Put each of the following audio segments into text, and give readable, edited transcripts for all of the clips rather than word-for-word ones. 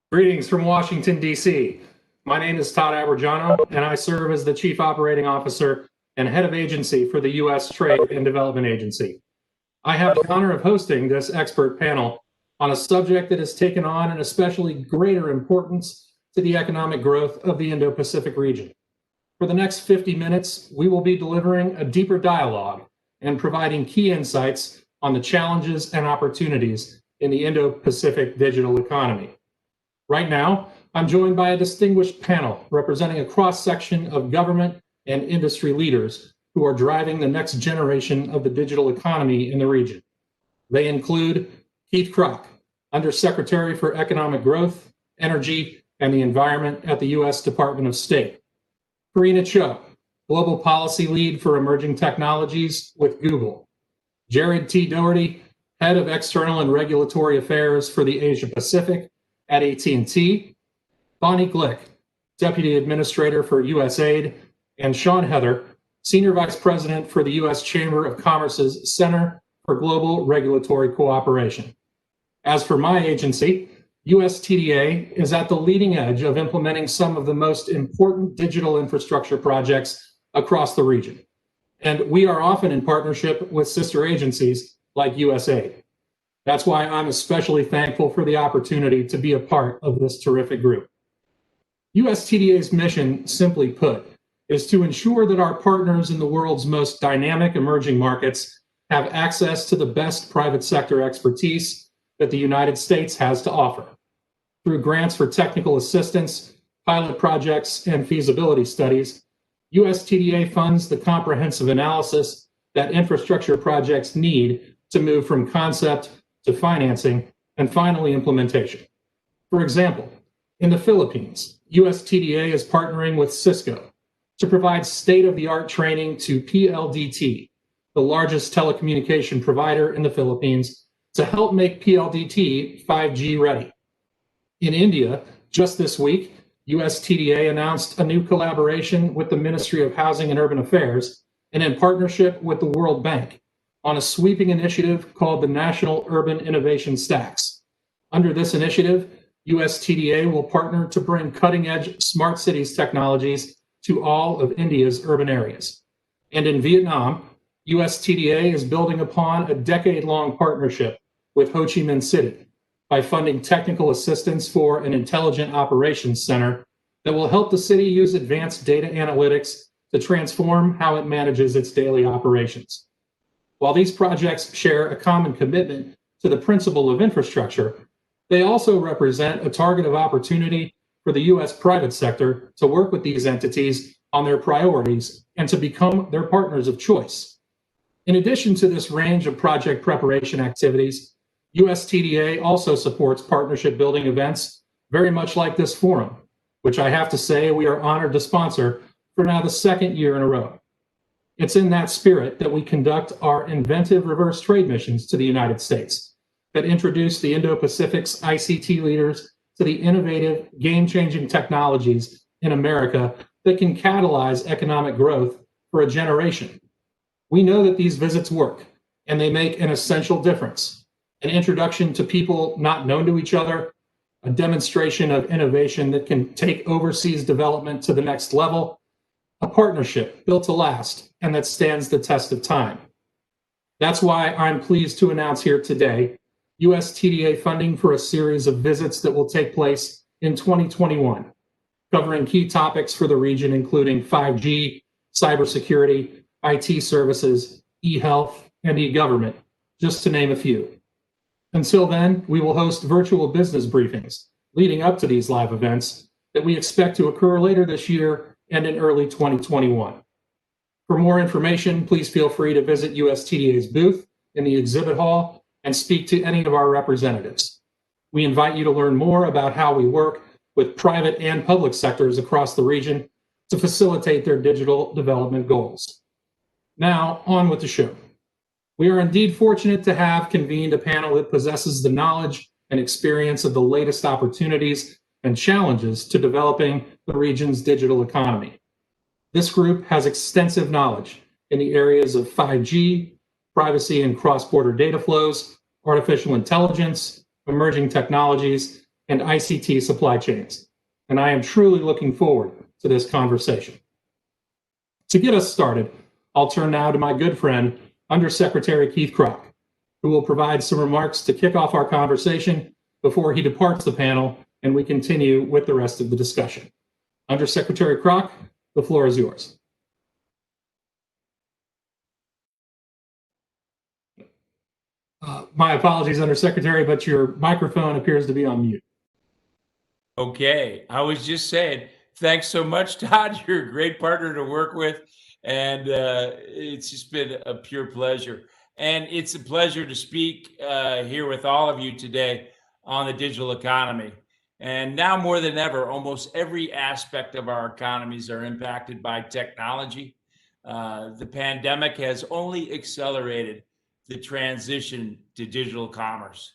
Greetings from Washington, D.C. My name is Todd Abrajano, and I serve as the Chief Operating Officer and Head of Agency for the U.S. Trade and Development Agency. I have the honor of hosting this expert panel on a subject that has taken on an especially greater importance to the economic growth of the Indo-Pacific region. For the next 50 minutes, we will be delivering a deeper dialogue and providing key insights on the challenges and opportunities in the Indo-Pacific digital economy. Right now, I'm joined by a distinguished panel representing a cross-section of government and industry leaders who are driving the next generation of the digital economy in the region. They include Keith Krach, Undersecretary for Economic Growth, Energy, and the Environment at the U.S. Department of State; Charina Choi, Global Policy Lead for Emerging Technologies with Google; Jared T. Daugherty, Head of External and Regulatory Affairs for the Asia-Pacific at AT&T; Bonnie Glick, Deputy Administrator for USAID; and Sean Heather, Senior Vice President for the U.S. Chamber of Commerce's Center for Global Regulatory Cooperation. As for my agency, USTDA is at the leading edge of implementing some of the most important digital infrastructure projects across the region, and we are often in partnership with sister agencies like USAID. That's why I'm especially thankful for the opportunity to be a part of this terrific group. USTDA's mission, simply put, is to ensure that our partners in the world's most dynamic emerging markets have access to the best private sector expertise that the United States has to offer. Through grants for technical assistance, pilot projects, and feasibility studies, USTDA funds the comprehensive analysis that infrastructure projects need to move from concept to financing, and finally implementation. For example, in the Philippines, USTDA is partnering with Cisco to provide state-of-the-art training to PLDT, the largest telecommunication provider in the Philippines, to help make PLDT 5G ready. In India, just this week, USTDA announced a new collaboration with the Ministry of Housing and Urban Affairs and in partnership with the World Bank on a sweeping initiative called the National Urban Innovation Stacks. Under this initiative, USTDA will partner to bring cutting-edge smart cities technologies to all of India's urban areas. And in Vietnam, USTDA is building upon a decade-long partnership with Ho Chi Minh City by funding technical assistance for an intelligent operations center that will help the city use advanced data analytics to transform how it manages its daily operations. While these projects share a common commitment to the principle of infrastructure, they also represent a target of opportunity for the U.S. private sector to work with these entities on their priorities and to become their partners of choice. In addition to this range of project preparation activities, USTDA also supports partnership building events very much like this forum, which I have to say we are honored to sponsor for now the second year in a row. It's in that spirit that we conduct our inventive reverse trade missions to the United States that introduce the Indo-Pacific's ICT leaders to the innovative, game-changing technologies in America that can catalyze economic growth for a generation. We know that these visits work, and they make an essential difference. An introduction to people not known to each other, a demonstration of innovation that can take overseas development to the next level, a partnership built to last and that stands the test of time. That's why I'm pleased to announce here today USTDA funding for a series of visits that will take place in 2021, covering key topics for the region, including 5G, cybersecurity, IT services, e-health, and e-government, just to name a few. Until then, we will host virtual business briefings leading up to these live events that we expect to occur later this year and in early 2021. For more information, please feel free to visit USTDA's booth in the exhibit hall and speak to any of our representatives. We invite you to learn more about how we work with private and public sectors across the region to facilitate their digital development goals. Now, on with the show. We are indeed fortunate to have convened a panel that possesses the knowledge and experience of the latest opportunities and challenges to developing the region's digital economy. This group has extensive knowledge in the areas of 5G, privacy and cross-border data flows, artificial intelligence, emerging technologies, and ICT supply chains. And I am truly looking forward to this conversation. To get us started, I'll turn now to my good friend, Undersecretary Keith Krach, who will provide some remarks to kick off our conversation before he departs the panel and we continue with the rest of the discussion. Undersecretary Krach, the floor is yours. My apologies, Undersecretary, but your microphone appears to be on mute. Okay, I was just saying, thanks so much, Todd. You're a great partner to work with, and it's just been a pure pleasure. And it's a pleasure to speak here with all of you today on the digital economy. And now more than ever, almost every aspect of our economies are impacted by technology. The pandemic has only accelerated the transition to digital commerce.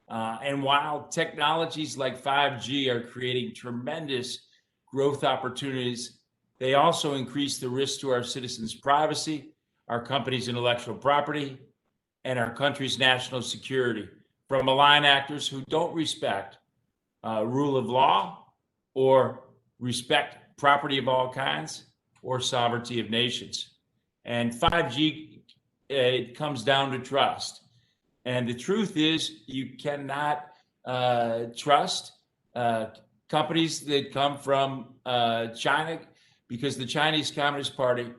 And while technologies like 5G are creating tremendous growth opportunities, they also increase the risk to our citizens' privacy, our company's intellectual property, and our country's national security from malign actors who don't respect rule of law or respect property of all kinds or sovereignty of nations. And 5G, it comes down to trust. And the truth is, you cannot trust companies that come from China, because the Chinese Communist Party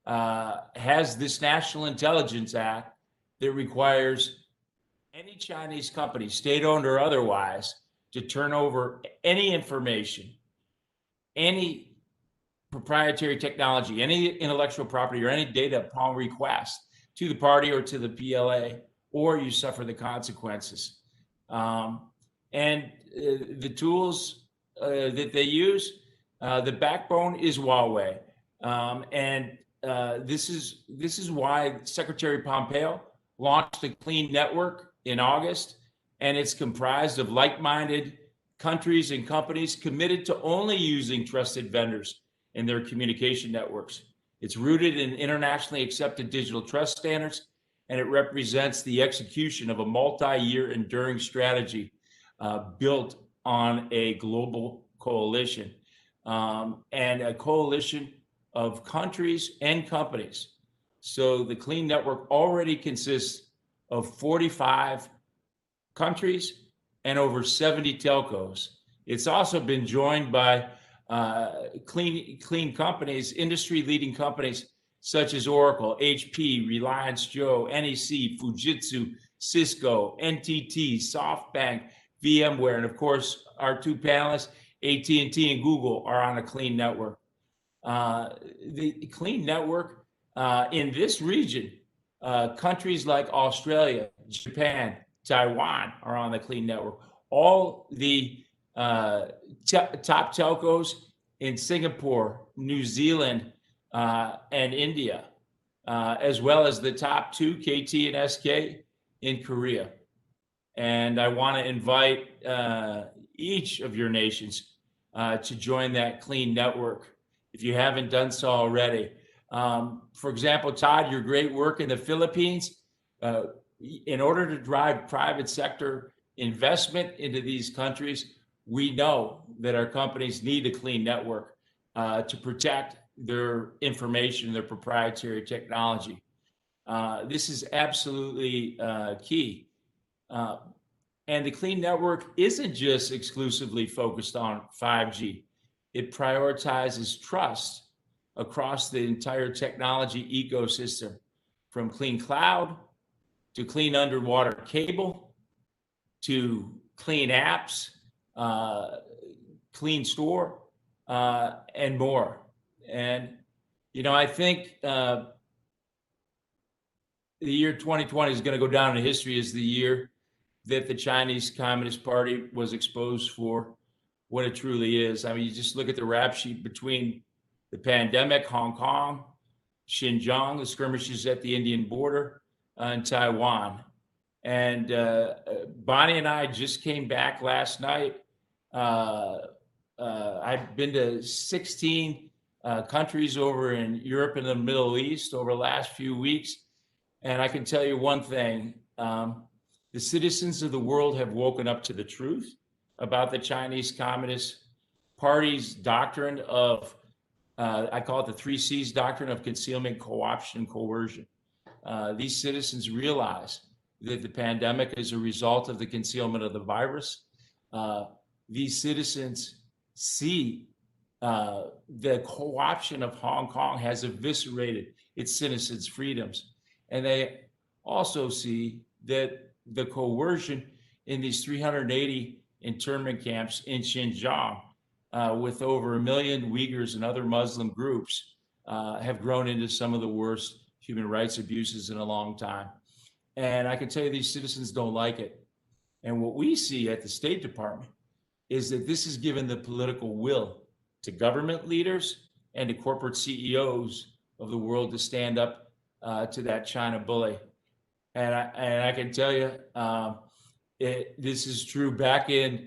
has this National Intelligence Act that requires any Chinese company, state-owned or otherwise, to turn over any information, any proprietary technology, any intellectual property, or any data upon request to the party or to the PLA, or you suffer the consequences. And the tools that they use, the backbone is Huawei. And this is why Secretary Pompeo launched the Clean Network in August, and it's comprised of like-minded countries and companies committed to only using trusted vendors in their communication networks. It's rooted in internationally accepted digital trust standards, and it represents the execution of a multi-year enduring strategy built on a global coalition, and a coalition of countries and companies. So the Clean Network already consists of 45 countries and over 70 telcos. It's also been joined by clean companies, industry-leading companies such as Oracle, HP, Reliance Jio, NEC, Fujitsu, Cisco, NTT, SoftBank, VMware, and of course, our two panelists, AT&T and Google, are on a Clean Network. The Clean Network in this region, countries like Australia, Japan, Taiwan are on the Clean Network. All the top telcos in Singapore, New Zealand, and India, as well as the top two, KT and SK, in Korea. And I want to invite each of your nations to join that Clean Network if you haven't done so already. For example, Todd, your great work in the Philippines, in order to drive private sector investment into these countries, we know that our companies need a Clean Network to protect their information, their proprietary technology. This is absolutely key. And the Clean Network isn't just exclusively focused on 5G. It prioritizes trust across the entire technology ecosystem, from clean cloud to clean underwater cable to clean apps, clean store, and more. And, you know, I think the year 2020 is going to go down in history as the year that the Chinese Communist Party was exposed for what it truly is. I mean, you just look at the rap sheet between the pandemic, Hong Kong, Xinjiang, the skirmishes at the Indian border, and Taiwan. And Bonnie and I just came back last night. I've been to 16 countries over in Europe and the Middle East over the last few weeks. And I can tell you one thing, the citizens of the world have woken up to the truth about the Chinese Communist Party's doctrine of, I call it the 3 C's doctrine of concealment, co-option, and coercion. These citizens realize that the pandemic is a result of the concealment of the virus. These citizens see the co-option of Hong Kong has eviscerated its citizens' freedoms. And they also see that the coercion in these 380 internment camps in Xinjiang, with over 1 million Uyghurs and other Muslim groups, have grown into some of the worst human rights abuses in a long time. And I can tell you these citizens don't like it. And what we see at the State Department is that this has given the political will to government leaders and to corporate CEOs of the world to stand up to that China bully. And I can tell you, this is true back in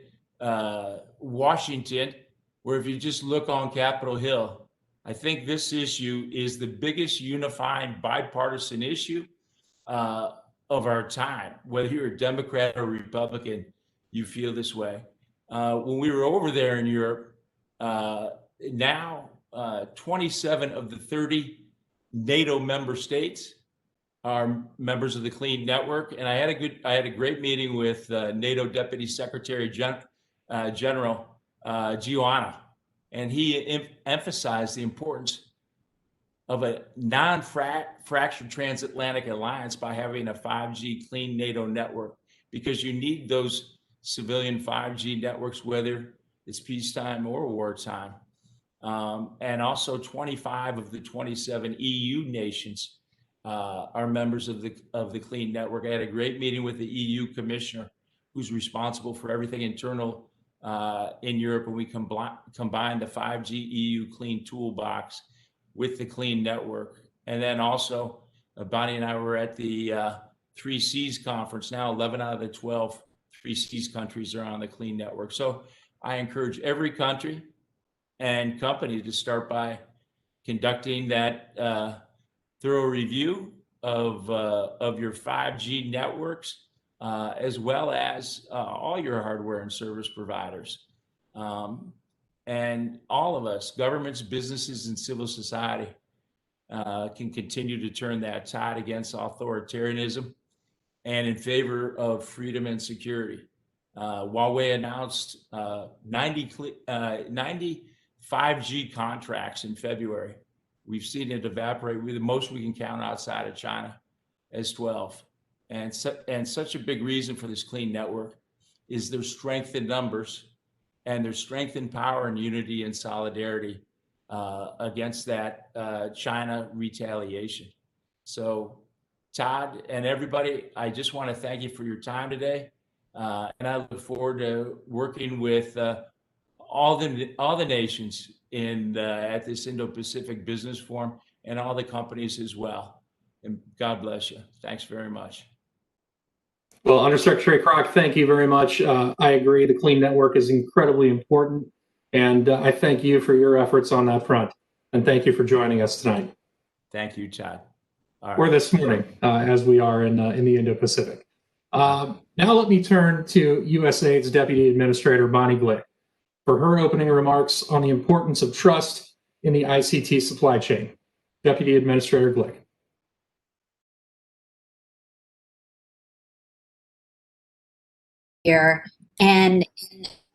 Washington, where if you just look on Capitol Hill, I think this issue is the biggest unifying bipartisan issue of our time. Whether you're a Democrat or Republican, you feel this way. When we were over there in Europe, now 27 of the 30 NATO member states are members of the Clean Network, and I had a great meeting with NATO Deputy Secretary General Giovanna, and he emphasized the importance of a non-fractured transatlantic alliance by having a 5G clean NATO network, because you need those civilian 5G networks, whether it's peacetime or wartime. And also 25 of the 27 EU nations are members of the Clean Network. I had a great meeting with the EU commissioner, who's responsible for everything internal in Europe, and we combined the 5G EU Clean Toolbox with the Clean Network. And then also, Bonnie and I were at the 3 C's conference. Now 11 out of the 12 3 C's countries are on the Clean Network. So I encourage every country and company to start by conducting that thorough review of your 5G networks, as well as all your hardware and service providers. And all of us, governments, businesses, and civil society, can continue to turn that tide against authoritarianism and in favor of freedom and security. Huawei announced 90 5G contracts in February. We've seen it evaporate. The most we can count outside of China is 12. And such a big reason for this Clean Network is their strength in numbers and their strength in power and unity and solidarity against that China retaliation. So Todd and everybody, I just want to thank you for your time today. And I look forward to working with all the nations at this Indo-Pacific Business Forum and all the companies as well. And God bless you. Thanks very much. Well, Undersecretary Krach, thank you very much. I agree. The Clean Network is incredibly important, and I thank you for your efforts on that front. And thank you for joining us tonight. Thank you, Todd. All right. Or this morning, as we are in the Indo-Pacific. Now let me turn to USAID's Deputy Administrator, Bonnie Glick, for her opening remarks on the importance of trust in the ICT supply chain. Deputy Administrator Glick. Here, and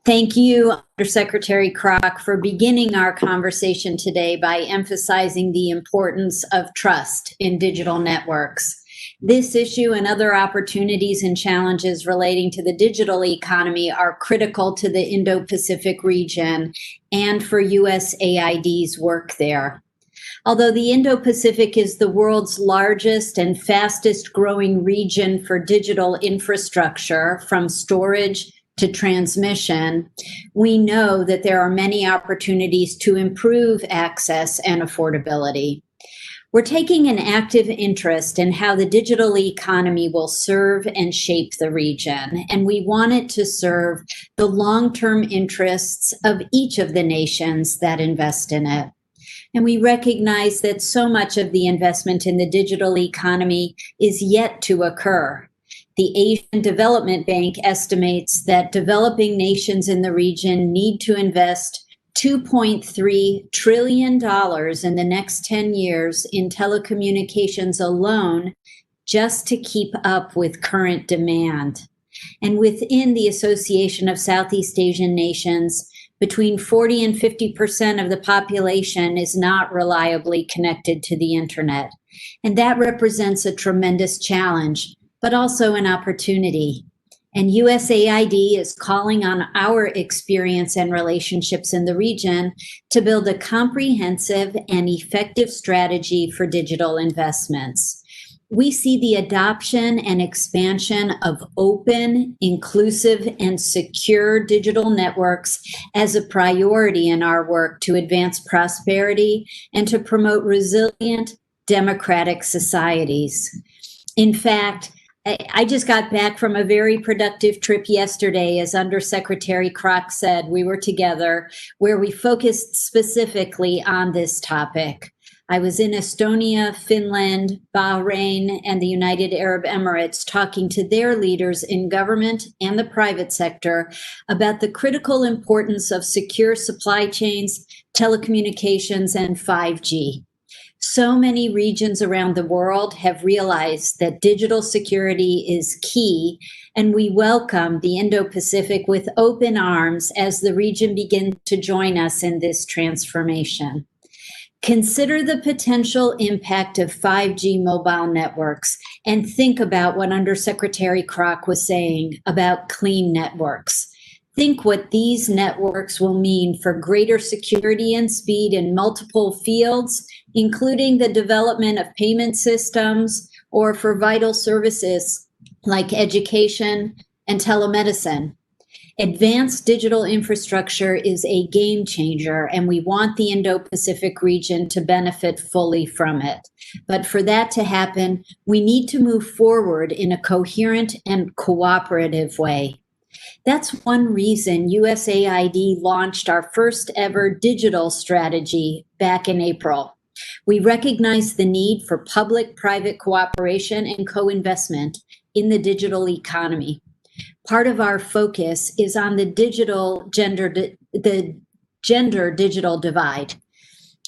thank you, Undersecretary Krach, for beginning our conversation today by emphasizing the importance of trust in digital networks. This issue and other opportunities and challenges relating to the digital economy are critical to the Indo-Pacific region and for USAID's work there. Although the Indo-Pacific is the world's largest and fastest growing region for digital infrastructure, from storage to transmission, we know that there are many opportunities to improve access and affordability. We're taking an active interest in how the digital economy will serve and shape the region, and we want it to serve the long-term interests of each of the nations that invest in it. And we recognize that so much of the investment in the digital economy is yet to occur. the Asian Development Bank estimates that developing nations in the region need to invest $2.3 trillion in the next 10 years in telecommunications alone just to keep up with current demand. And within the Association of Southeast Asian Nations, between 40 and 50% of the population is not reliably connected to the internet. And that represents a tremendous challenge, but also an opportunity. And USAID is calling on our experience and relationships in the region to build a comprehensive and effective strategy for digital investments. We see the adoption and expansion of open, inclusive, and secure digital networks as a priority in our work to advance prosperity and to promote resilient, democratic societies. In fact, I just got back from a very productive trip yesterday, as Undersecretary Krach said. We were together where we focused specifically on this topic. I was in Estonia, Finland, Bahrain, and the United Arab Emirates talking to their leaders in government and the private sector about the critical importance of secure supply chains, telecommunications, and 5G. So many regions around the world have realized that digital security is key, and we welcome the Indo-Pacific with open arms as the region begins to join us in this transformation. Consider the potential impact of 5G mobile networks and think about what Undersecretary Krach was saying about clean networks. Think what these networks will mean for greater security and speed in multiple fields, including the development of payment systems or for vital services like education and telemedicine. Advanced digital infrastructure is a game changer, and we want the Indo-Pacific region to benefit fully from it. But for that to happen, we need to move forward in a coherent and cooperative way. That's one reason USAID launched our first ever digital strategy back in April. We recognize the need for public-private cooperation and co-investment in the digital economy. Part of our focus is on the gender digital divide.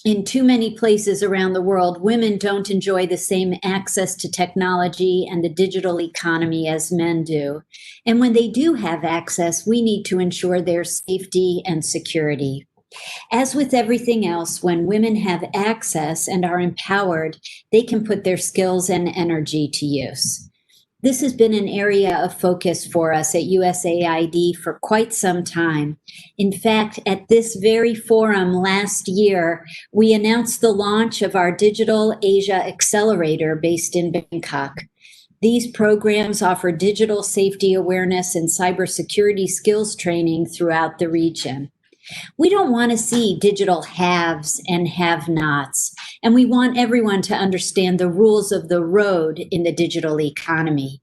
In too many places around the world, women don't enjoy the same access to technology and the digital economy as men do. And when they do have access, we need to ensure their safety and security. As with everything else, when women have access and are empowered, they can put their skills and energy to use. This has been an area of focus for us at USAID for quite some time. In fact, at this very forum last year, we announced the launch of our Digital Asia Accelerator based in Bangkok. These programs offer digital safety awareness and cybersecurity skills training throughout the region. We don't want to see digital haves and have-nots, and we want everyone to understand the rules of the road in the digital economy.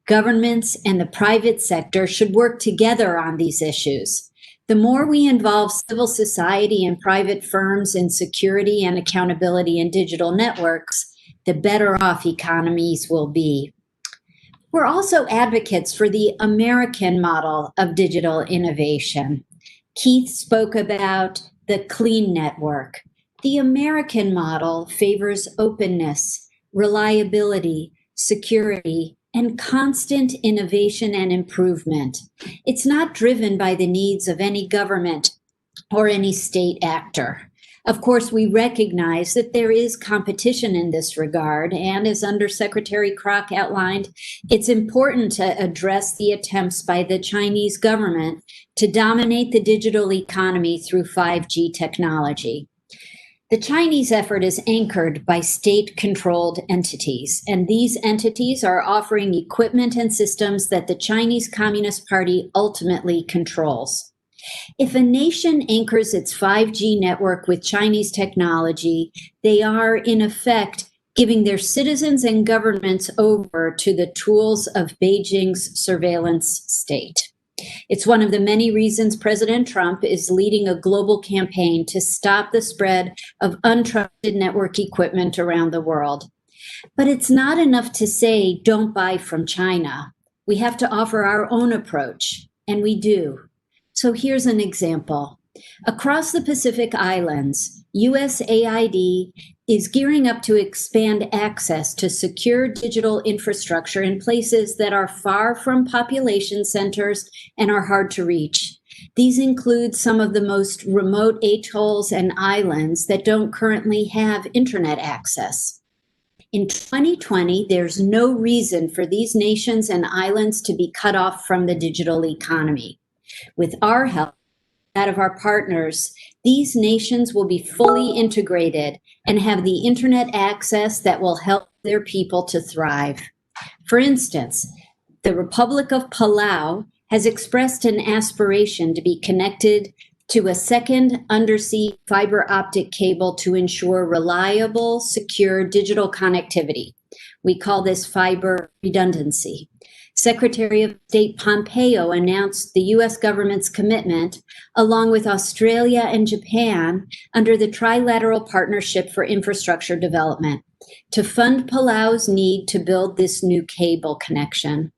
Governments and the private sector should work together on these issues. The more we involve civil society and private firms in security and accountability in digital networks, the better off economies will be. We're also advocates for the American model of digital innovation. Keith spoke about the clean network. The American model favors openness, reliability, security, and constant innovation and improvement. It's not driven by the needs of any government or any state actor. Of course, we recognize that there is competition in this regard, and as Undersecretary Krach outlined, it's important to address the attempts by the Chinese government to dominate the digital economy through 5G technology. The Chinese effort is anchored by state-controlled entities, and these entities are offering equipment and systems that the Chinese Communist Party ultimately controls. If a nation anchors its 5G network with Chinese technology, they are, in effect, giving their citizens and governments over to the tools of Beijing's surveillance state. It's one of the many reasons President Trump is leading a global campaign to stop the spread of untrusted network equipment around the world. But it's not enough to say, don't buy from China. We have to offer our own approach, and we do. So here's an example. Across the Pacific Islands, USAID is gearing up to expand access to secure digital infrastructure in places that are far from population centers and are hard to reach. These include some of the most remote atolls and islands that don't currently have internet access. In 2020, there's no reason for these nations and islands to be cut off from the digital economy. With our help, that of our partners, these nations will be fully integrated and have the internet access that will help their people to thrive. For instance, the Republic of Palau has expressed an aspiration to be connected to a second undersea fiber optic cable to ensure reliable, secure digital connectivity. We call this fiber redundancy. Secretary of State Pompeo announced the U.S. government's commitment, along with Australia and Japan, under the Trilateral Partnership for Infrastructure Development, to fund Palau's need to build this new cable connection.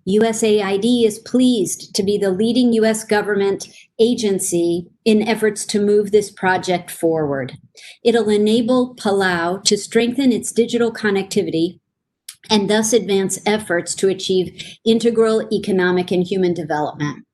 USAID is pleased to be the leading U.S. government agency in efforts to move this project forward. It'll enable Palau to strengthen its digital connectivity and thus advance efforts to achieve integral economic and human development.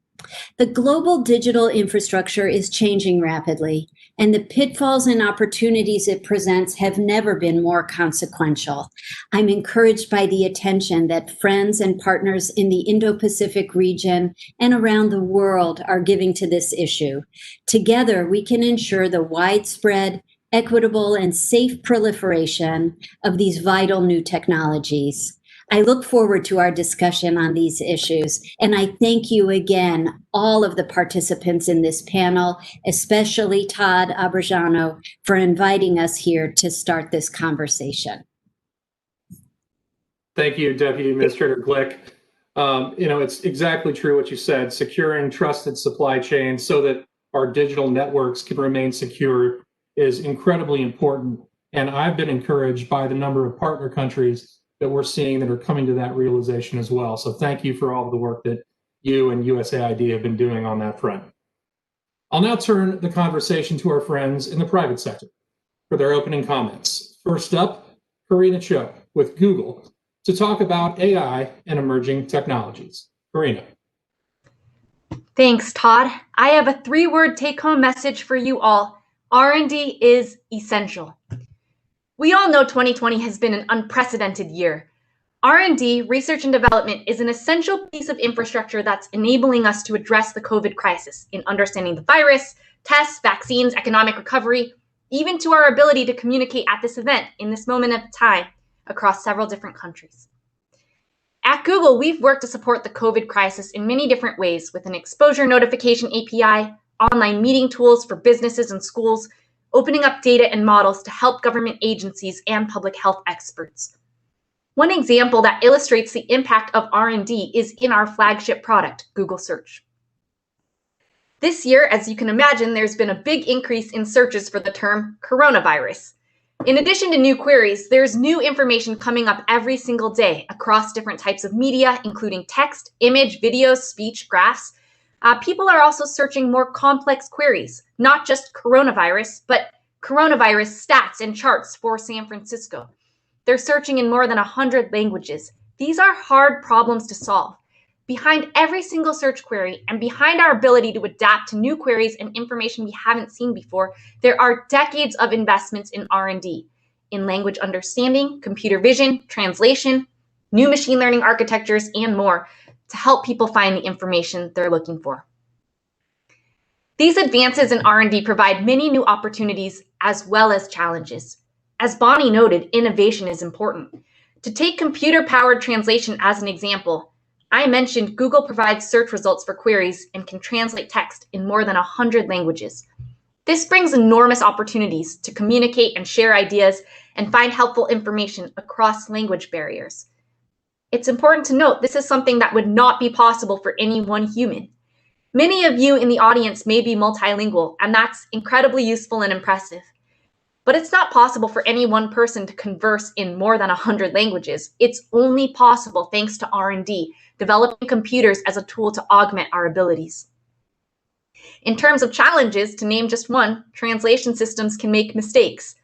The global digital infrastructure is changing rapidly, and the pitfalls and opportunities it presents have never been more consequential. I'm encouraged by the attention that friends and partners in the Indo-Pacific region and around the world are giving to this issue. Together, we can ensure the widespread, equitable, and safe proliferation of these vital new technologies. I look forward to our discussion on these issues, and I thank you again, all of the participants in this panel, especially Todd Abrajano, for inviting us here to start this conversation. Thank you, Deputy Administrator Glick. It's exactly true what you said. Securing trusted supply chains so that our digital networks can remain secure is incredibly important. And I've been encouraged by the number of partner countries that we're seeing that are coming to that realization as well. So thank you for all of the work that you and USAID have been doing on that front. I'll now turn the conversation to our friends in the private sector for their opening comments. First up, Charina Choi with Google to talk about AI and emerging technologies. Charina. Thanks, Todd. I have a 3-word take-home message for you all. R&D is essential. We all know 2020 has been an unprecedented year. R&D, research and development, is an essential piece of infrastructure that's enabling us to address the COVID crisis in understanding the virus, tests, vaccines, economic recovery, even to our ability to communicate at this event in this moment of time across several different countries. At Google, we've worked to support the COVID crisis in many different ways with an exposure notification API, online meeting tools for businesses and schools, opening up data and models to help government agencies and public health experts. One example that illustrates the impact of R&D is in our flagship product, Google Search. This year, as you can imagine, there's been a big increase in searches for the term coronavirus. In addition to new queries, there's new information coming up every single day across different types of media, including text, image, videos, speech, graphs. People are also searching more complex queries, not just coronavirus, but coronavirus stats and charts for San Francisco. They're searching in more than 100 languages. These are hard problems to solve. Behind every single search query and behind our ability to adapt to new queries and information we haven't seen before, there are decades of investments in R&D, in language understanding, computer vision, translation, new machine learning architectures, and more, to help people find the information they're looking for. These advances in R&D provide many new opportunities as well as challenges. As Bonnie noted, innovation is important. To take computer-powered translation as an example, I mentioned Google provides search results for queries and can translate text in more than 100 languages. This brings enormous opportunities to communicate and share ideas and find helpful information across language barriers. It's important to note this is something that would not be possible for any one human. Many of you in the audience may be multilingual, and that's incredibly useful and impressive. But it's not possible for any one person to converse in more than 100 languages. It's only possible thanks to R&D developing computers as a tool to augment our abilities. In terms of challenges, to name just one, translation systems can make mistakes.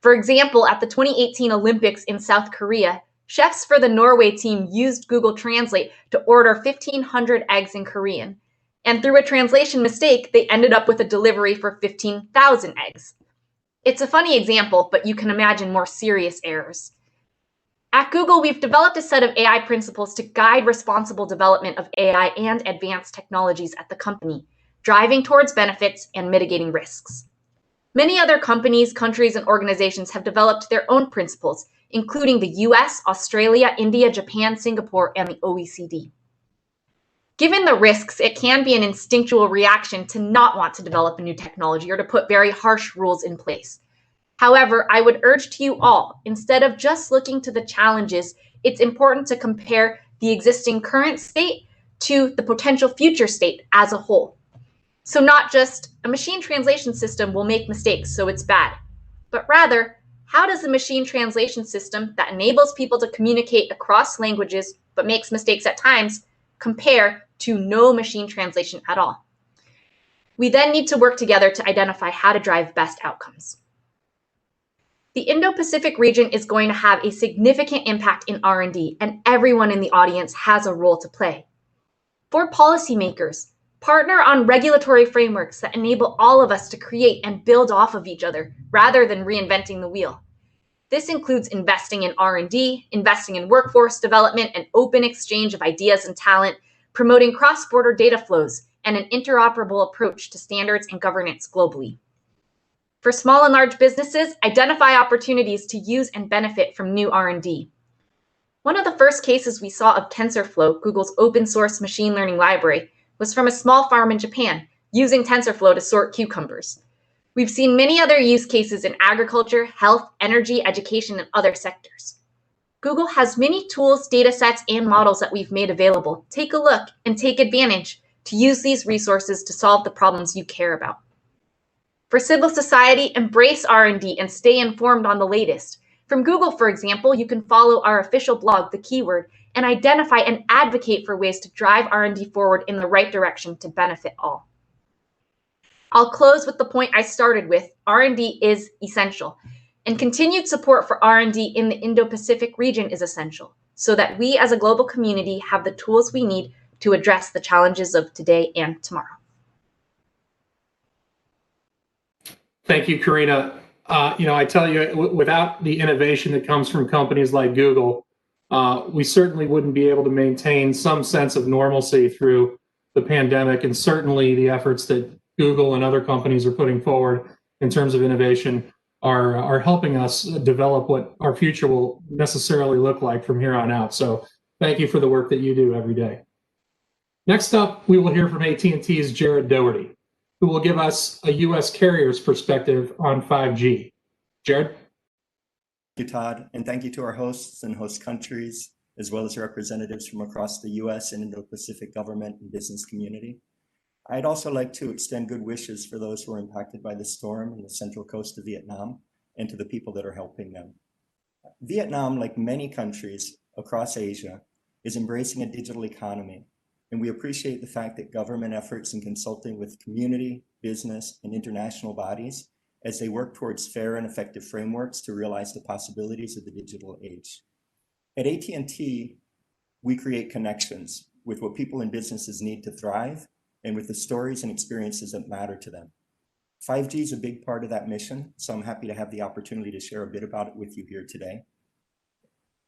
For example, at the 2018 Olympics in South Korea, chefs for the Norway team used Google Translate to order 1,500 eggs in Korean. And through a translation mistake, they ended up with a delivery for 15,000 eggs. It's a funny example, but you can imagine more serious errors. At Google, we've developed a set of AI principles to guide responsible development of AI and advanced technologies at the company, driving towards benefits and mitigating risks. Many other companies, countries, and organizations have developed their own principles, including the US, Australia, India, Japan, Singapore, and the OECD. Given the risks, it can be an instinctual reaction to not want to develop a new technology or to put very harsh rules in place. However, I would urge to you all, instead of just looking to the challenges, it's important to compare the existing current state to the potential future state as a whole. So not just a machine translation system will make mistakes, so it's bad, but rather, how does the machine translation system that enables people to communicate across languages but makes mistakes at times compare to no machine translation at all? We then need to work together to identify how to drive best outcomes. The Indo-Pacific region is going to have a significant impact in R&D, and everyone in the audience has a role to play. For policymakers, partner on regulatory frameworks that enable all of us to create and build off of each other rather than reinventing the wheel. This includes investing in R&D, investing in workforce development and open exchange of ideas and talent, promoting cross-border data flows, and an interoperable approach to standards and governance globally. For small and large businesses, identify opportunities to use and benefit from new R&D. One of the first cases we saw of TensorFlow, Google's open source machine learning library, was from a small farm in Japan, using TensorFlow to sort cucumbers. We've seen many other use cases in agriculture, health, energy, education, and other sectors. Google has many tools, data sets, and models that we've made available. Take a look and take advantage to use these resources to solve the problems you care about. For civil society, embrace R&D and stay informed on the latest. From Google, for example, you can follow our official blog, The Keyword, and identify and advocate for ways to drive R&D forward in the right direction to benefit all. I'll close with the point I started with. R&D is essential, and continued support for R&D in the Indo-Pacific region is essential, so that we as a global community have the tools we need to address the challenges of today and tomorrow. Thank you, Charina. I tell you, without the innovation that comes from companies like Google, we certainly wouldn't be able to maintain some sense of normalcy through the pandemic, and certainly the efforts that Google and other companies are putting forward in terms of innovation are helping us develop what our future will necessarily look like from here on out. So thank you for the work that you do every day. Next up, we will hear from AT&T's Jared Daugherty, who will give us a U.S. carrier's perspective on 5G. Jared? Thank you, Todd, and thank you to our hosts and host countries, as well as representatives from across the U.S. and Indo-Pacific government and business community. I'd also like to extend good wishes for those who are impacted by the storm in the central coast of Vietnam and to the people that are helping them. Vietnam, like many countries across Asia, is embracing a digital economy, and we appreciate the fact that government efforts in consulting with community, business, and international bodies as they work towards fair and effective frameworks to realize the possibilities of the digital age. At AT&T, we create connections with what people and businesses need to thrive and with the stories and experiences that matter to them. 5G is a big part of that mission, so I'm happy to have the opportunity to share a bit about it with you here today.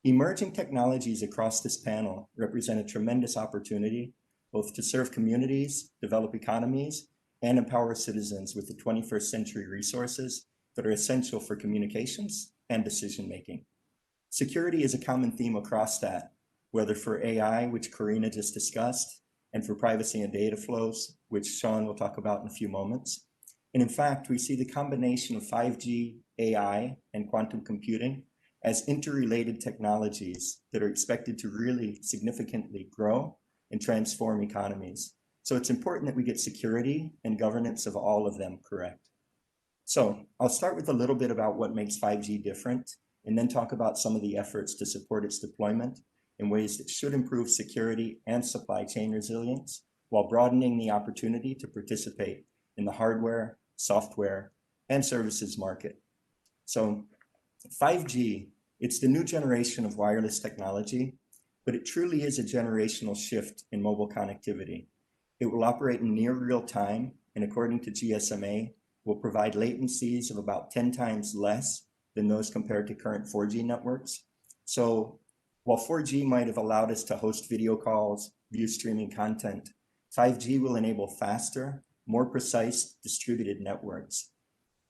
Emerging technologies across this panel represent a tremendous opportunity, both to serve communities, develop economies, and empower citizens with the 21st century resources that are essential for communications and decision-making. Security is a common theme across that, whether for AI, which Charina just discussed, and for privacy and data flows, which Sean will talk about in a few moments. And in fact, we see the combination of 5G, AI, and quantum computing as interrelated technologies that are expected to really significantly grow and transform economies. So it's important that we get security and governance of all of them correct. So I'll start with a little bit about what makes 5G different, and then talk about some of the efforts to support its deployment, in ways that should improve security and supply chain resilience, while broadening the opportunity to participate in the hardware, software, and services market. So 5G, it's the new generation of wireless technology, but it truly is a generational shift in mobile connectivity. It will operate in near real time, and according to GSMA, will provide latencies of about 10 times less than those compared to current 4G networks. So while 4G might have allowed us to host video calls, view streaming content, 5G will enable faster, more precise distributed networks.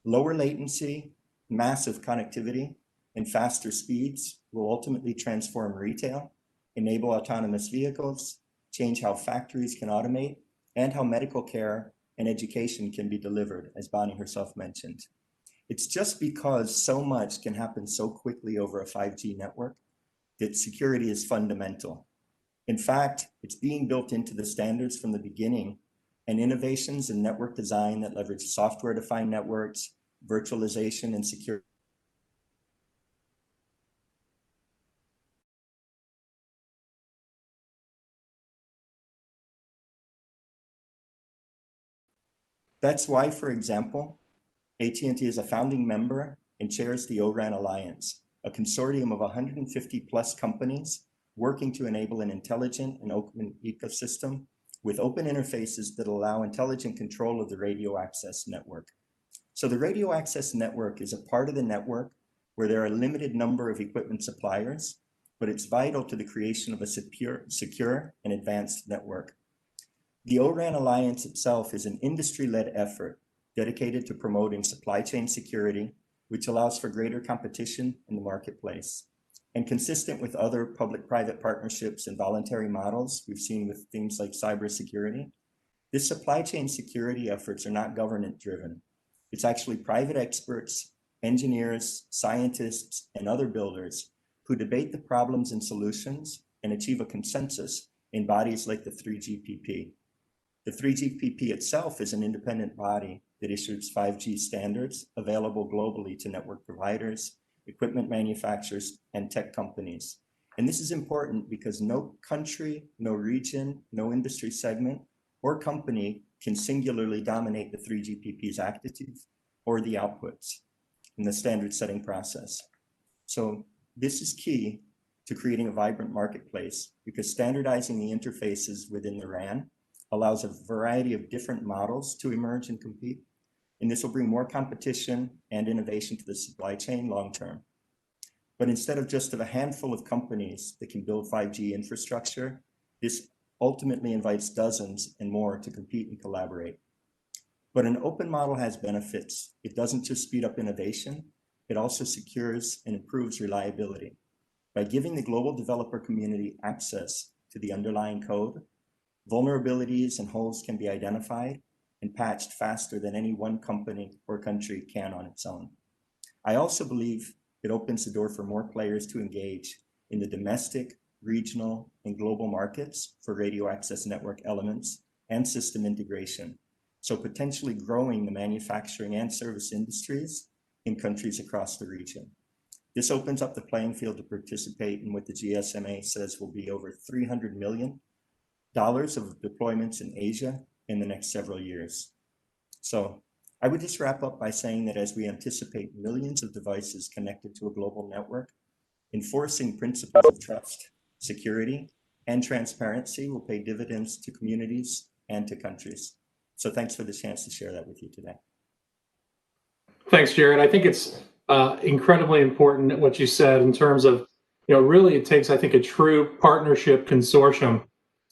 Lower latency, massive connectivity, and faster speeds will ultimately transform retail, enable autonomous vehicles, change how factories can automate, and how medical care and education can be delivered, as Bonnie herself mentioned. It's just because so much can happen so quickly over a 5G network that security is fundamental. In fact, it's being built into the standards from the beginning, and innovations in network design that leverage software-defined networks, virtualization, and security That's why, for example, AT&T is a founding member and chairs the O-RAN Alliance, a consortium of 150 plus companies working to enable an intelligent and open ecosystem with open interfaces that allow intelligent control of the radio access network. So the radio access network is a part of the network where there are a limited number of equipment suppliers, but it's vital to the creation of a secure and advanced network. The O-RAN Alliance itself is an industry-led effort dedicated to promoting supply chain security, which allows for greater competition in the marketplace. And consistent with other public-private partnerships and voluntary models we've seen with things like cybersecurity, this supply chain security efforts are not government-driven. It's actually private experts, engineers, scientists, and other builders who debate the problems and solutions and achieve a consensus in bodies like the 3GPP. The 3GPP itself is an independent body that issues 5G standards available globally to network providers, equipment manufacturers, and tech companies. And this is important because no country, no region, no industry segment or company can singularly dominate the 3GPP's activities or the outputs in the standard setting process. So this is key to creating a vibrant marketplace because standardizing the interfaces within the RAN allows a variety of different models to emerge and compete. And this will bring more competition and innovation to the supply chain long-term. But instead of just a handful of companies that can build 5G infrastructure, this ultimately invites dozens and more to compete and collaborate. But an open model has benefits. It doesn't just speed up innovation, it also secures and improves reliability. By giving the global developer community access to the underlying code, vulnerabilities and holes can be identified and patched faster than any one company or country can on its own. I also believe it opens the door for more players to engage in the domestic, regional, and global markets for radio access network elements and system integration, so potentially growing the manufacturing and service industries in countries across the region. This opens up the playing field to participate in what the GSMA says will be over $300 million of deployments in Asia in the next several years. So I would just wrap up by saying that as we anticipate millions of devices connected to a global network, enforcing principles of trust, security, and transparency will pay dividends to communities and to countries. So thanks for the chance to share that with you today. Thanks, Jared. I think it's incredibly important what you said in terms of, really it takes, I think, a true partnership consortium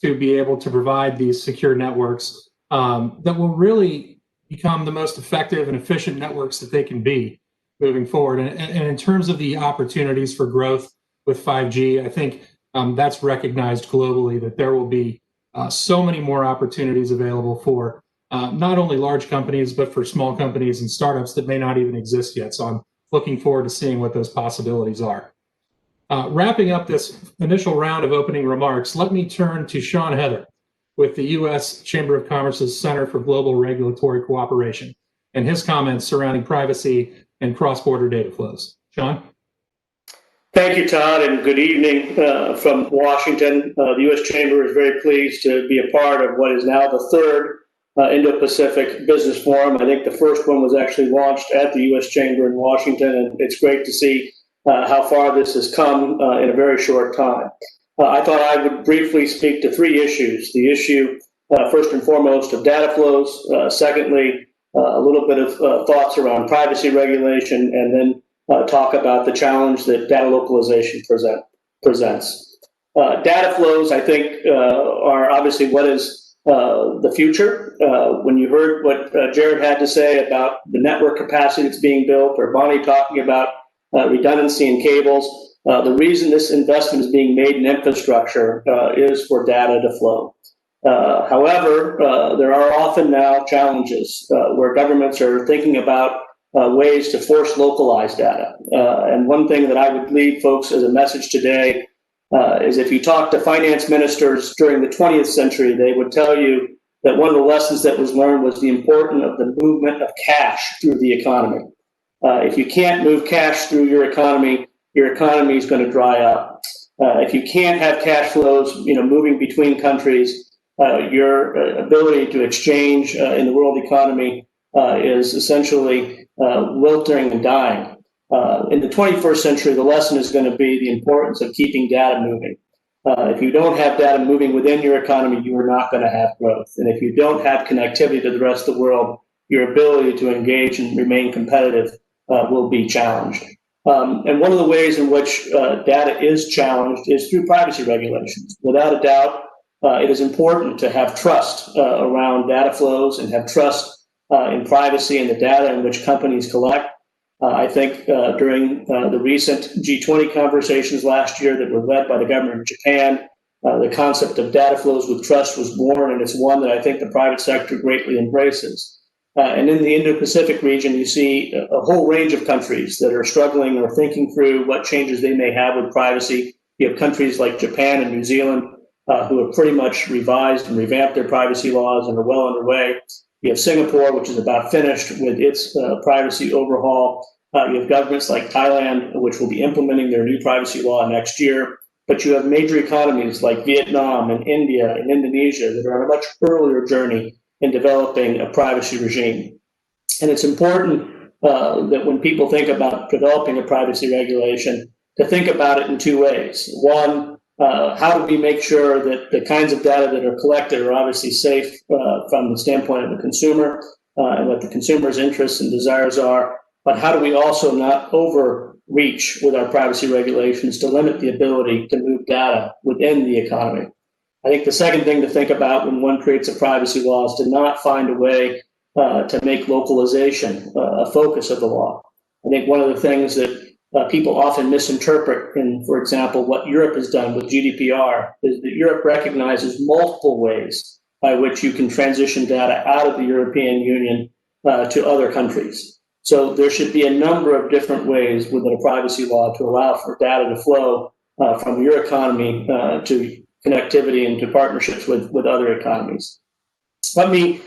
to be able to provide these secure networks that will really become the most effective and efficient networks that they can be moving forward. And in terms of the opportunities for growth with 5G, I think that's recognized globally that there will be so many more opportunities available for not only large companies, but for small companies and startups that may not even exist yet. So I'm looking forward to seeing what those possibilities are. Wrapping up this initial round of opening remarks, let me turn to Sean Heather with the U.S. Chamber of Commerce's Center for Global Regulatory Cooperation and his comments surrounding privacy and cross-border data flows. Sean? Thank you, Todd, and good evening from Washington. The U.S. Chamber is very pleased to be a part of what is now the third Indo-Pacific Business Forum. I think the first one was actually launched at the U.S. Chamber in Washington, and it's great to see how far this has come in a very short time. I thought I would briefly speak to three issues. The issue, first and foremost, of data flows. Secondly, a little bit of thoughts around privacy regulation, and then talk about the challenge that data localization presents. Data flows, I think, are obviously what is the future. When you heard what Jared had to say about the network capacity that's being built, or Bonnie talking about redundancy in cables, the reason this investment is being made in infrastructure is for data to flow. However, there are often now challenges where governments are thinking about ways to force localized data. And one thing that I would leave folks as a message today is if you talk to finance ministers during the 20th century, they would tell you that one of the lessons that was learned was the importance of the movement of cash through the economy. If you can't move cash through your economy is going to dry up. If you can't have cash flows, moving between countries, your ability to exchange in the world economy is essentially wilting and dying. In the 21st century, the lesson is going to be the importance of keeping data moving. If you don't have data moving within your economy, you are not going to have growth. And if you don't have connectivity to the rest of the world, your ability to engage and remain competitive will be challenged. And one of the ways in which data is challenged is through privacy regulations. Without a doubt, it is important to have trust around data flows and have trust in privacy and the data in which companies collect. I think during the recent G20 conversations last year that were led by the government of Japan, the concept of data flows with trust was born, and it's one that I think the private sector greatly embraces. And in the Indo-Pacific region, you see a whole range of countries that are struggling or thinking through what changes they may have with privacy. You have countries like Japan and New Zealand who have pretty much revised and revamped their privacy laws and are well underway. You have Singapore, which is about finished with its privacy overhaul. You have governments like Thailand, which will be implementing their new privacy law next year. But you have major economies like Vietnam and India and Indonesia that are on a much earlier journey in developing a privacy regime. And it's important that when people think about developing a privacy regulation, to think about it in two ways. One, how do we make sure that the kinds of data that are collected are obviously safe from the standpoint of the consumer and what the consumer's interests and desires are, but how do we also not overreach with our privacy regulations to limit the ability to move data within the economy? I think the second thing to think about when one creates a privacy law is to not find a way to make localization a focus of the law. I think one of the things that people often misinterpret in, for example, what Europe has done with GDPR is that Europe recognizes multiple ways by which you can transition data out of the European Union to other countries. So there should be a number of different ways within a privacy law to allow for data to flow from your economy to connectivity and to partnerships with other economies. Let me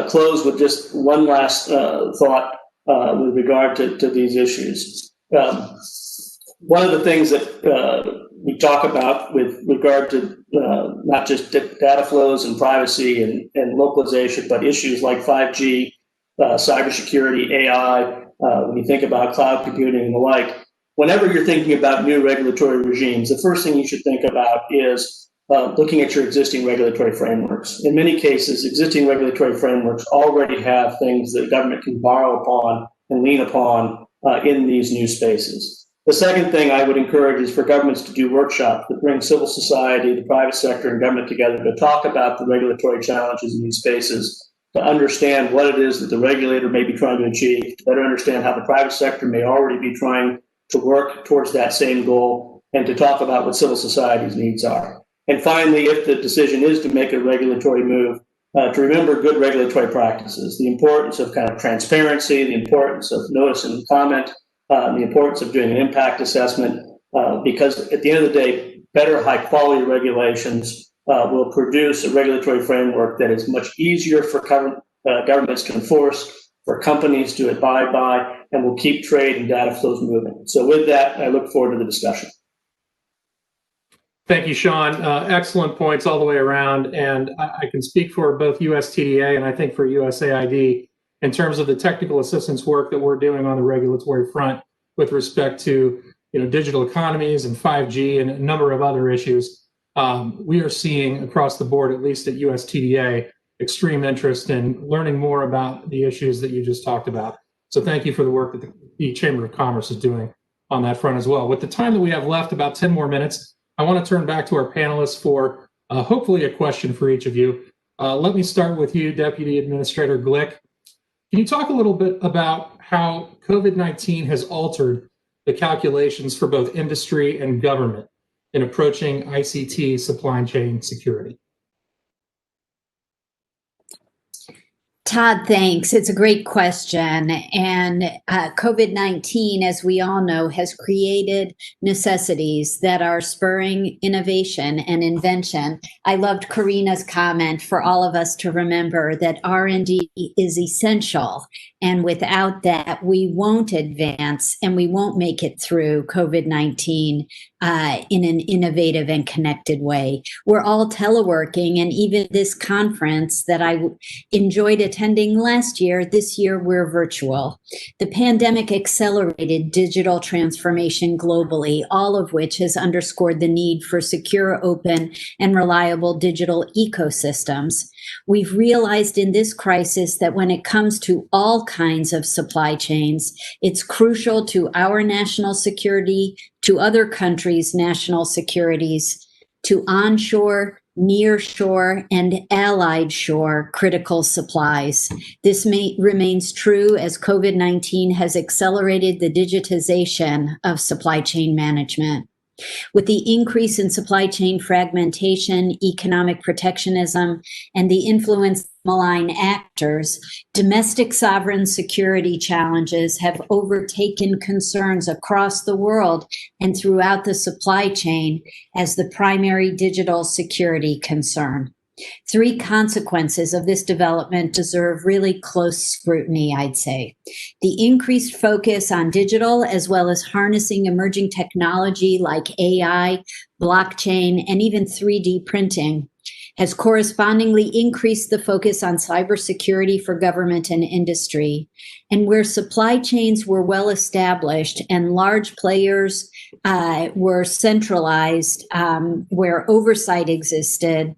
close with just one last thought with regard to these issues. One of the things that we talk about with regard to not just data flows and privacy and localization, but issues like 5G, cybersecurity, AI, when you think about cloud computing and the like, whenever you're thinking about new regulatory regimes, the first thing you should think about is looking at your existing regulatory frameworks. In many cases, existing regulatory frameworks already have things that government can borrow upon and lean upon in these new spaces. The second thing I would encourage is for governments to do workshops that bring civil society, the private sector, and government together to talk about the regulatory challenges in these spaces, to understand what it is that the regulator may be trying to achieve, to better understand how the private sector may already be trying to work towards that same goal, and to talk about what civil society's needs are. And finally, if the decision is to make a regulatory move, to remember good regulatory practices, the importance of kind of transparency, the importance of notice and comment, the importance of doing an impact assessment, because at the end of the day, better high quality regulations will produce a regulatory framework that is much easier for governments to enforce, for companies to abide by, and will keep trade and data flows moving. So with that, I look forward to the discussion. Thank you, Sean. Excellent points all the way around. And I can speak for both USTDA and I think for USAID in terms of the technical assistance work that we're doing on the regulatory front with respect to digital economies and 5G and a number of other issues. We are seeing across the board, at least at USTDA, extreme interest in learning more about the issues that you just talked about. So thank you for the work that the Chamber of Commerce is doing on that front as well. With the time that we have left, about 10 more minutes, I want to turn back to our panelists for hopefully a question for each of you. Let me start with you, Deputy Administrator Glick. Can you talk a little bit about how COVID-19 has altered the calculations for both industry and government in approaching ICT supply chain security? Todd, thanks. It's a great question. And COVID-19, as we all know, has created necessities that are spurring innovation and invention. I loved Charina's comment for all of us to remember that R&D is essential. And without that, we won't advance and we won't make it through COVID-19 in an innovative and connected way. We're all teleworking, and even this conference that I enjoyed attending last year, this year we're virtual. The pandemic accelerated digital transformation globally, all of which has underscored the need for secure, open, and reliable digital ecosystems. We've realized in this crisis that when it comes to all kinds of supply chains, it's crucial to our national security, to other countries' national securities, to onshore, nearshore, and allied shore critical supplies. This remains true as COVID-19 has accelerated the digitization of supply chain management. With the increase in supply chain fragmentation, economic protectionism, and the influence of malign actors, domestic sovereign security challenges have overtaken concerns across the world and throughout the supply chain as the primary digital security concern. Three consequences of this development deserve really close scrutiny, I'd say. The increased focus on digital, as well as harnessing emerging technology like AI, blockchain, and even 3D printing, has correspondingly increased the focus on cybersecurity for government and industry. And where supply chains were well established and large players were centralized, where oversight existed,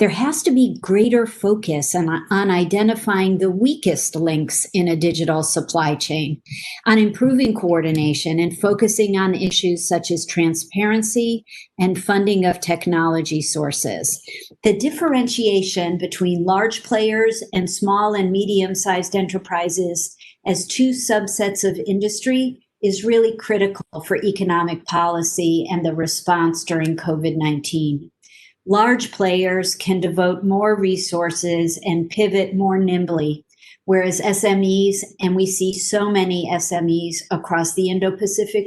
there has to be greater focus on identifying the weakest links in a digital supply chain, on improving coordination and focusing on issues such as transparency and funding of technology sources. The differentiation between large players and small and medium-sized enterprises as two subsets of industry is really critical for economic policy and the response during COVID-19. Large players can devote more resources and pivot more nimbly, whereas SMEs, and we see so many SMEs across the Indo-Pacific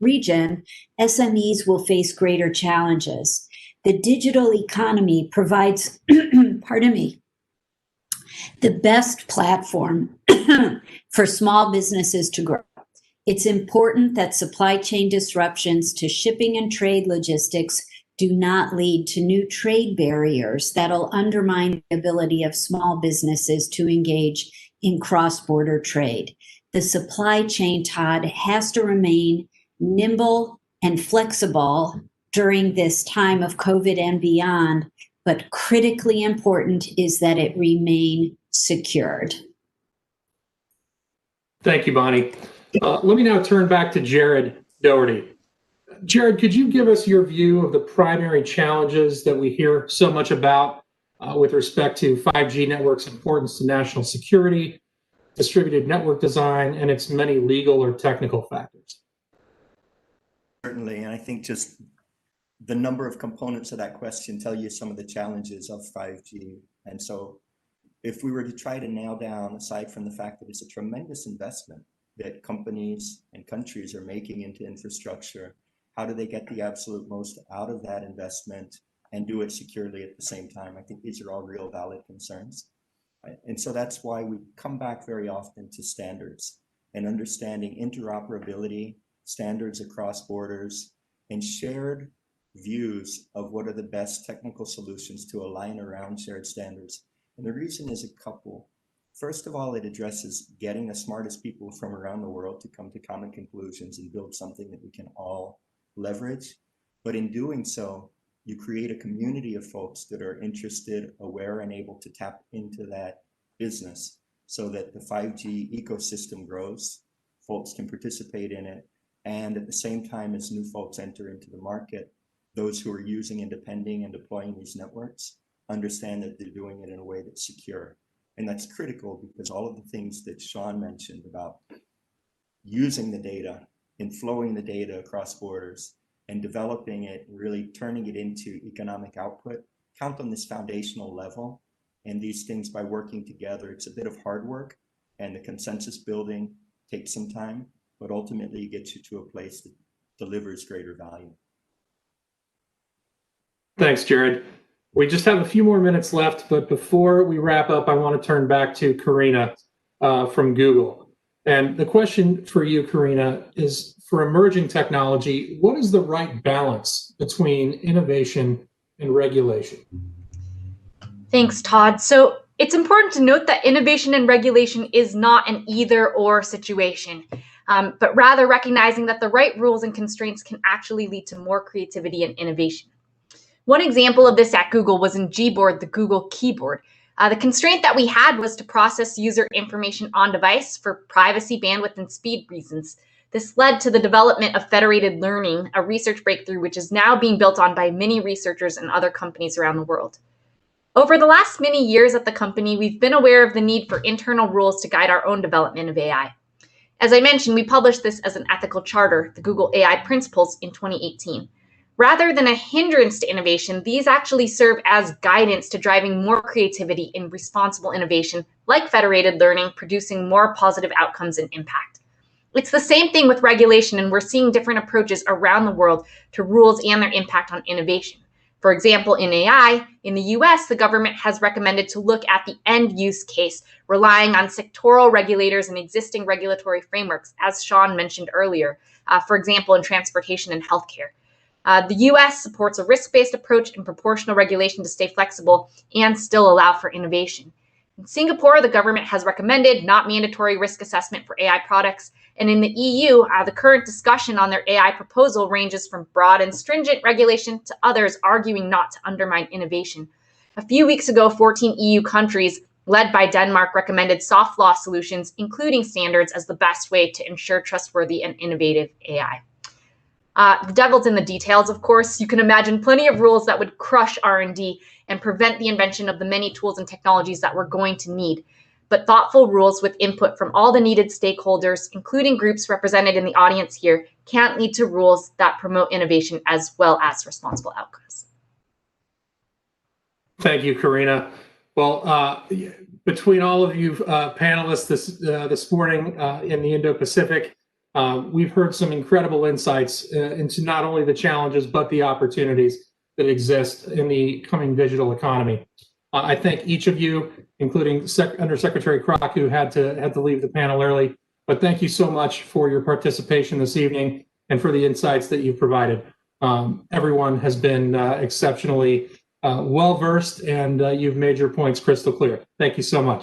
region, SMEs will face greater challenges. The digital economy provides, the best platform for small businesses to grow. It's important that supply chain disruptions to shipping and trade logistics do not lead to new trade barriers that'll undermine the ability of small businesses to engage in cross-border trade. The supply chain, Todd, has to remain nimble and flexible during this time of COVID and beyond, but critically important is that it remain secured. Thank you, Bonnie. Let me now turn back to Jared Daugherty. Jared, could you give us your view of the primary challenges that we hear so much about with respect to 5G networks' importance to national security, distributed network design, and its many legal or technical factors? Certainly, and I think just the number of components of that question tell you some of the challenges of 5G. And so if we were to try to nail down, aside from the fact that it's a tremendous investment that companies and countries are making into infrastructure, how do they get the absolute most out of that investment and do it securely at the same time? I think these are all real valid concerns. And so that's why we come back very often to standards and understanding interoperability, standards across borders, and shared views of what are the best technical solutions to align around shared standards. And the reason is a couple. First of all, it addresses getting the smartest people from around the world to come to common conclusions and build something that we can all leverage. But in doing so, you create a community of folks that are interested, aware, and able to tap into that business so that the 5G ecosystem grows, folks can participate in it, and at the same time as new folks enter into the market, those who are using and depending and deploying these networks understand that they're doing it in a way that's secure. And that's critical because all of the things that Sean mentioned about using the data and flowing the data across borders and developing it, really turning it into economic output, count on this foundational level. And these things, by working together, it's a bit of hard work, and the consensus building takes some time, but ultimately it gets you to a place that delivers greater value. Thanks, Jared. We just have a few more minutes left, but before we wrap up, I want to turn back to Charina from Google. And the question for you, Charina, is for emerging technology, what is the right balance between innovation and regulation? Thanks, Todd. So it's important to note that innovation and regulation is not an either-or situation, but rather recognizing that the right rules and constraints can actually lead to more creativity and innovation. One example of this at Google was in Gboard, the Google keyboard. The constraint that we had was to process user information on device for privacy, bandwidth, and speed reasons. This led to the development of federated learning, a research breakthrough which is now being built on by many researchers and other companies around the world. Over the last many years at the company, we've been aware of the need for internal rules to guide our own development of AI. As I mentioned, we published this as an ethical charter, the Google AI Principles, in 2018. Rather than a hindrance to innovation, these actually serve as guidance to driving more creativity and responsible innovation, like federated learning, producing more positive outcomes and impact. It's the same thing with regulation, and we're seeing different approaches around the world to rules and their impact on innovation. For example, in AI, in the US, the government has recommended to look at the end use case, relying on sectoral regulators and existing regulatory frameworks, as Sean mentioned earlier, for example, in transportation and healthcare. The US supports a risk-based approach and proportional regulation to stay flexible and still allow for innovation. In Singapore, the government has recommended not mandatory risk assessment for AI products. And in the EU, the current discussion on their AI proposal ranges from broad and stringent regulation to others arguing not to undermine innovation. A few weeks ago, 14 EU countries, led by Denmark, recommended soft law solutions, including standards, as the best way to ensure trustworthy and innovative AI. The devil's in the details, of course. You can imagine plenty of rules that would crush R&D and prevent the invention of the many tools and technologies that we're going to need. But thoughtful rules with input from all the needed stakeholders, including groups represented in the audience here, can't lead to rules that promote innovation as well as responsible outcomes. Thank you, Charina. Well, between all of you panelists this morning in the Indo-Pacific, we've heard some incredible insights into not only the challenges, but the opportunities that exist in the coming digital economy. I thank each of you, including Undersecretary Krach, who had to leave the panel early. But thank you so much for your participation this evening and for the insights that you've provided. Everyone has been exceptionally well-versed, and you've made your points crystal clear. Thank you so much.